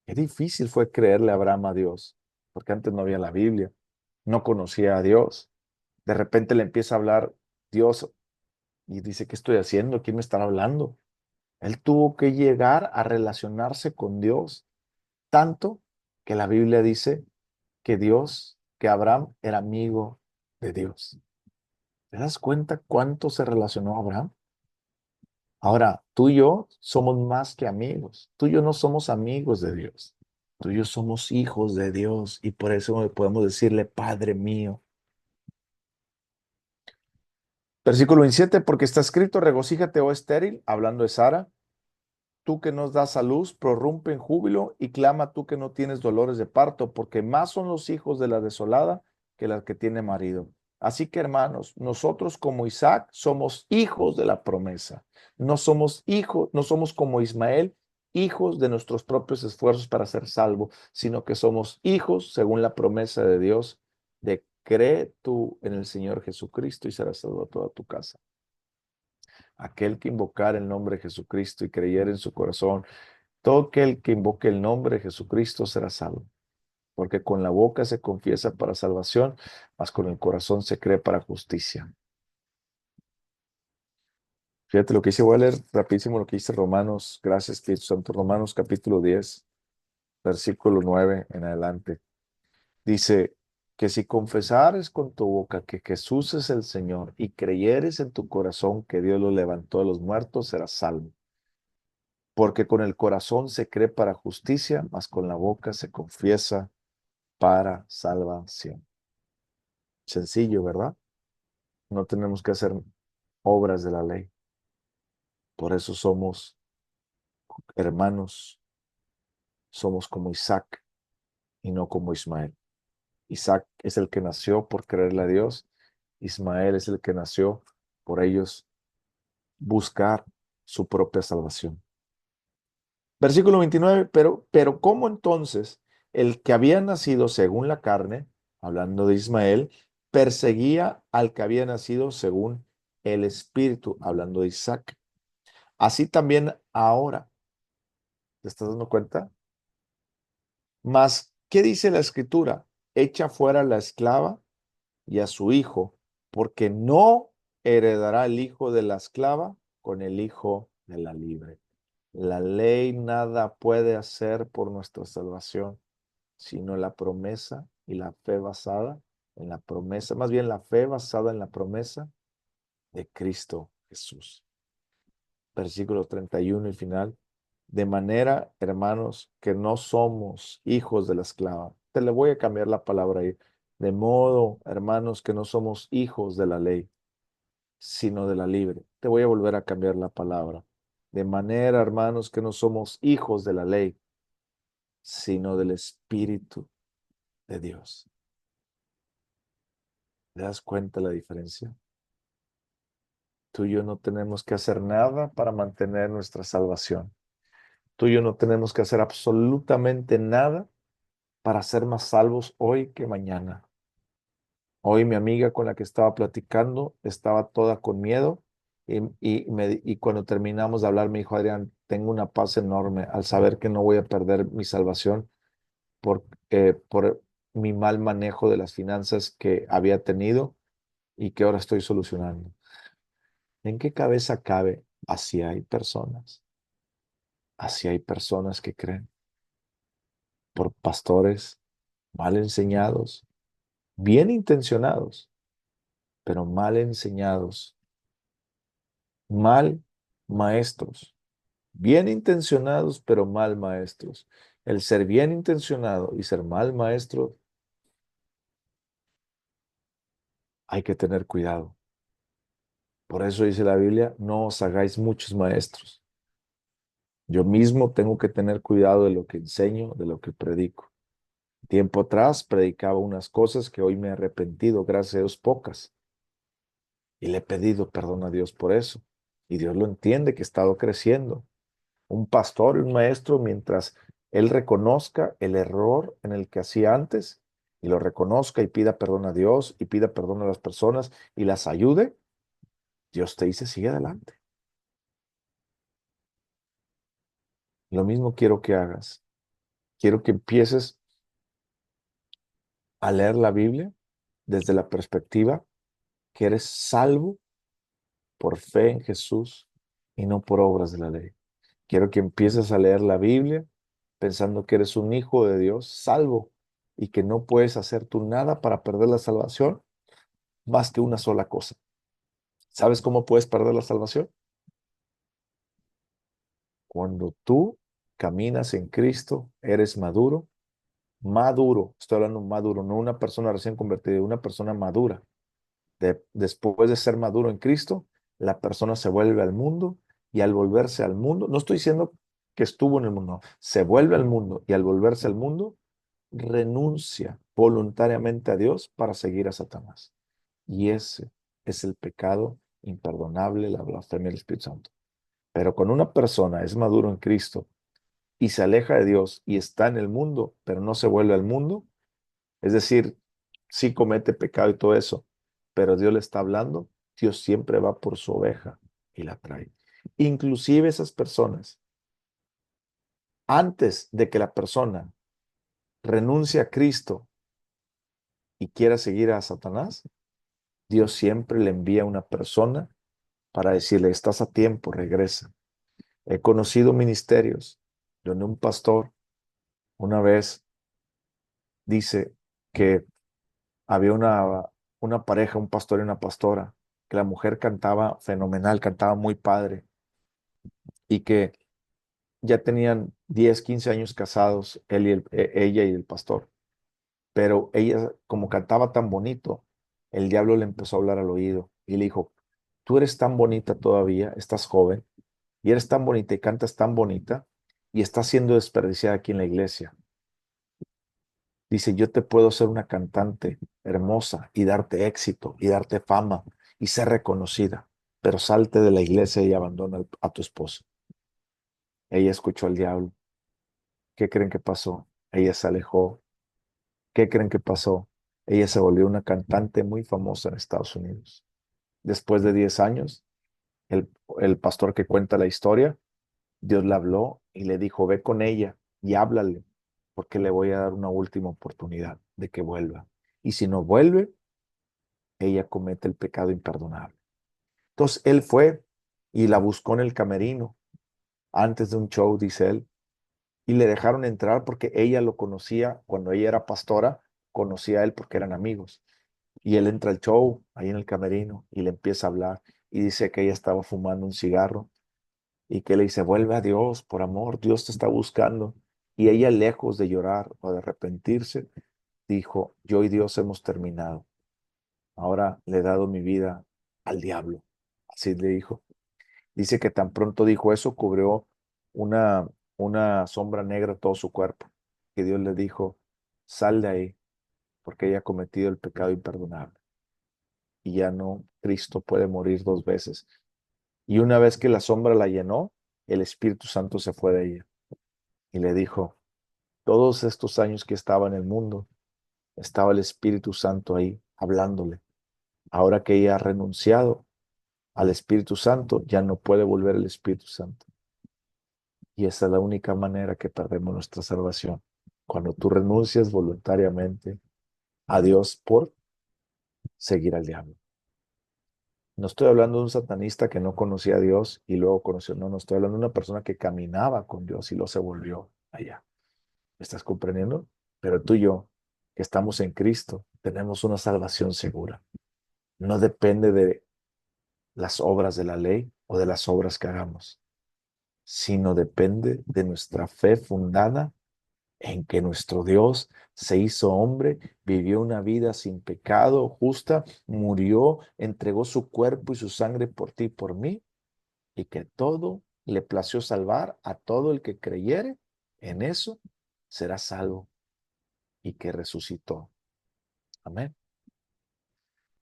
Qué difícil fue creerle a Abraham a Dios, porque antes no había la Biblia, no conocía a Dios. De repente le empieza a hablar Dios y dice, ¿qué estoy haciendo? ¿Quién me está hablando? Él tuvo que llegar a relacionarse con Dios, tanto que la Biblia dice que Abraham era amigo de Dios. ¿Te das cuenta cuánto se relacionó Abraham? Ahora, tú y yo somos más que amigos. Tú y yo no somos amigos de Dios. Tú y yo somos hijos de Dios y por eso podemos decirle, Padre mío. Versículo 27, porque está escrito, regocíjate, oh estéril, hablando de Sara, tú que nos das a luz, prorrumpe en júbilo y clama tú que no tienes dolores de parto, porque más son los hijos de la desolada que las que tiene marido. Así que hermanos, nosotros como Isaac somos hijos de la promesa. No somos hijos, no somos como Ismael, hijos de nuestros propios esfuerzos para ser salvos, sino que somos hijos según la promesa de Dios de cree tú en el Señor Jesucristo y serás salvo toda tu casa. Aquel que invocar el nombre de Jesucristo y creyera en su corazón, todo aquel que invoque el nombre de Jesucristo será salvo, porque con la boca se confiesa para salvación, mas con el corazón se cree para justicia. Fíjate lo que dice, voy a leer rapidísimo lo que dice Romanos, gracias Espíritu Santo, Romanos capítulo 10, versículo 9 en adelante. Dice que si confesares con tu boca que Jesús es el Señor y creyeres en tu corazón que Dios lo levantó de los muertos, serás salvo. Porque con el corazón se cree para justicia, mas con la boca se confiesa para salvación. Sencillo, ¿verdad? No tenemos que hacer obras de la ley. Por eso somos hermanos, somos como Isaac y no como Ismael. Isaac es el que nació por creerle a Dios. Ismael es el que nació por ellos buscar su propia salvación. Versículo 29, pero ¿cómo entonces el que había nacido según la carne, hablando de Ismael, perseguía al que había nacido según el Espíritu, hablando de Isaac? Así también ahora, ¿te estás dando cuenta? Mas, ¿qué dice la Escritura? Echa fuera a la esclava y a su hijo, porque no heredará el hijo de la esclava con el hijo de la libre. La ley nada puede hacer por nuestra salvación, sino la promesa y la fe basada en la promesa, más bien la fe basada en la promesa de Cristo Jesús. Versículo 31 y final. De manera, hermanos, que no somos hijos de la esclava. Te le voy a cambiar la palabra ahí. De modo, hermanos, que no somos hijos de la ley, sino de la libre. Te voy a volver a cambiar la palabra. De manera, hermanos, que no somos hijos de la ley, sino del Espíritu de Dios. ¿Te das cuenta la diferencia? Tú y yo no tenemos que hacer nada para mantener nuestra salvación. Tú y yo no tenemos que hacer absolutamente nada para ser más salvos hoy que mañana. Hoy mi amiga con la que estaba platicando estaba toda con miedo y cuando terminamos de hablar me dijo, Adrián, tengo una paz enorme al saber que no voy a perder mi salvación por mi mal manejo de las finanzas que había tenido y que ahora estoy solucionando. ¿En qué cabeza cabe? Así hay personas que creen por pastores mal enseñados, bien intencionados, pero mal enseñados, mal maestros, bien intencionados, pero mal maestros. El ser bien intencionado y ser mal maestro, hay que tener cuidado. Por eso dice la Biblia, no os hagáis muchos maestros. Yo mismo tengo que tener cuidado de lo que enseño, de lo que predico. Tiempo atrás predicaba unas cosas que hoy me he arrepentido, gracias a Dios, pocas. Y le he pedido perdón a Dios por eso. Y Dios lo entiende que he estado creciendo. Un pastor y un maestro, mientras él reconozca el error en el que hacía antes y lo reconozca y pida perdón a Dios y pida perdón a las personas y las ayude, Dios te dice, sigue adelante. Lo mismo quiero que hagas. Quiero que empieces a leer la Biblia desde la perspectiva que eres salvo por fe en Jesús y no por obras de la ley. Quiero que empieces a leer la Biblia pensando que eres un hijo de Dios, salvo, y que no puedes hacer tú nada para perder la salvación más que una sola cosa. ¿Sabes cómo puedes perder la salvación? Cuando tú caminas en Cristo, eres maduro, maduro, estoy hablando maduro, no una persona recién convertida, una persona madura. Después de ser maduro en Cristo, la persona se vuelve al mundo y al volverse al mundo, no estoy diciendo que estuvo en el mundo, no, se vuelve al mundo y al volverse al mundo, renuncia voluntariamente a Dios para seguir a Satanás. Y ese es el pecado imperdonable, la blasfemia del Espíritu Santo. Pero cuando una persona es maduro en Cristo y se aleja de Dios y está en el mundo, pero no se vuelve al mundo, es decir, sí comete pecado y todo eso, pero Dios le está hablando, Dios siempre va por su oveja y la trae. Inclusive esas personas, antes de que la persona renuncie a Cristo y quiera seguir a Satanás, Dios siempre le envía una persona para decirle, estás a tiempo, regresa. He conocido ministerios donde un pastor una vez dice que había una pareja, un pastor y una pastora, que la mujer cantaba fenomenal, cantaba muy padre y que ya tenían 10 15 años casados, ella y el pastor. Pero ella, como cantaba tan bonito, el diablo le empezó a hablar al oído y le dijo, tú eres tan bonita todavía, estás joven, y eres tan bonita y cantas tan bonita, y estás siendo desperdiciada aquí en la iglesia. Dice, yo te puedo ser una cantante hermosa y darte éxito y darte fama y ser reconocida. pero salte de la iglesia y abandona a tu esposo. Ella escuchó al diablo. ¿Qué creen que pasó? Ella se alejó. ¿Qué creen que pasó? Ella se volvió una cantante muy famosa en Estados Unidos. Después de 10 años, el, el pastor que cuenta la historia, Dios le habló y le dijo, ve con ella y háblale, porque le voy a dar una última oportunidad de que vuelva. Y si no vuelve, ella comete el pecado imperdonable. Entonces él fue y la buscó en el camerino antes de un show, dice él, y le dejaron entrar porque ella lo conocía cuando ella era pastora, conocía a él porque eran amigos. Y él entra al show ahí en el camerino y le empieza a hablar y dice que ella estaba fumando un cigarro y que le dice, vuelve a Dios, por amor, Dios te está buscando. Y ella, lejos de llorar o de arrepentirse, dijo, yo y Dios hemos terminado. Ahora le he dado mi vida al diablo. Así le dijo. Dice que tan pronto dijo eso, cubrió una, una sombra negra todo su cuerpo. Que Dios le dijo, sal de ahí, porque ella ha cometido el pecado imperdonable. Y ya no, Cristo puede morir 2 veces. Y una vez que la sombra la llenó, el Espíritu Santo se fue de ella y le dijo, todos estos años que estaba en el mundo, estaba el Espíritu Santo ahí hablándole. Ahora que ella ha renunciado al Espíritu Santo, ya no puede volver el Espíritu Santo. Y esa es la única manera que perdemos nuestra salvación. Cuando tú renuncias voluntariamente a Dios por seguir al diablo. No estoy hablando de un satanista que no conocía a Dios y luego conoció, no, no estoy hablando de una persona que caminaba con Dios y luego se volvió allá. ¿Me estás comprendiendo? Pero tú y yo, que estamos en Cristo, tenemos una salvación segura. No depende de las obras de la ley o de las obras que hagamos, sino depende de nuestra fe fundada en que nuestro Dios se hizo hombre, vivió una vida sin pecado, justa, murió, entregó su cuerpo y su sangre por ti y por mí, y que todo le plació salvar a todo el que creyere en eso, será salvo, y que resucitó. Amén.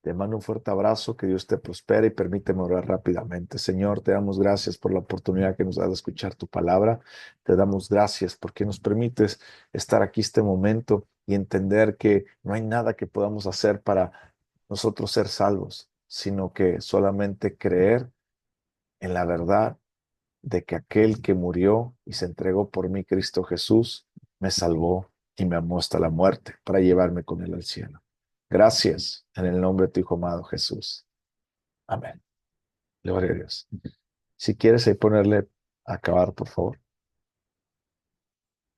Te mando un fuerte abrazo, que Dios te prospere y permíteme orar rápidamente. Señor, te damos gracias por la oportunidad que nos da de escuchar tu palabra. Te damos gracias porque nos permites estar aquí este momento y entender que no hay nada que podamos hacer para nosotros ser salvos, sino que solamente creer en la verdad de que aquel que murió y se entregó por mí, Cristo Jesús, me salvó y me amó hasta la muerte para llevarme con él al cielo. Gracias en el nombre de tu Hijo amado Jesús. Amén. Gloria a Dios. Si quieres ahí ponerle a acabar, por favor.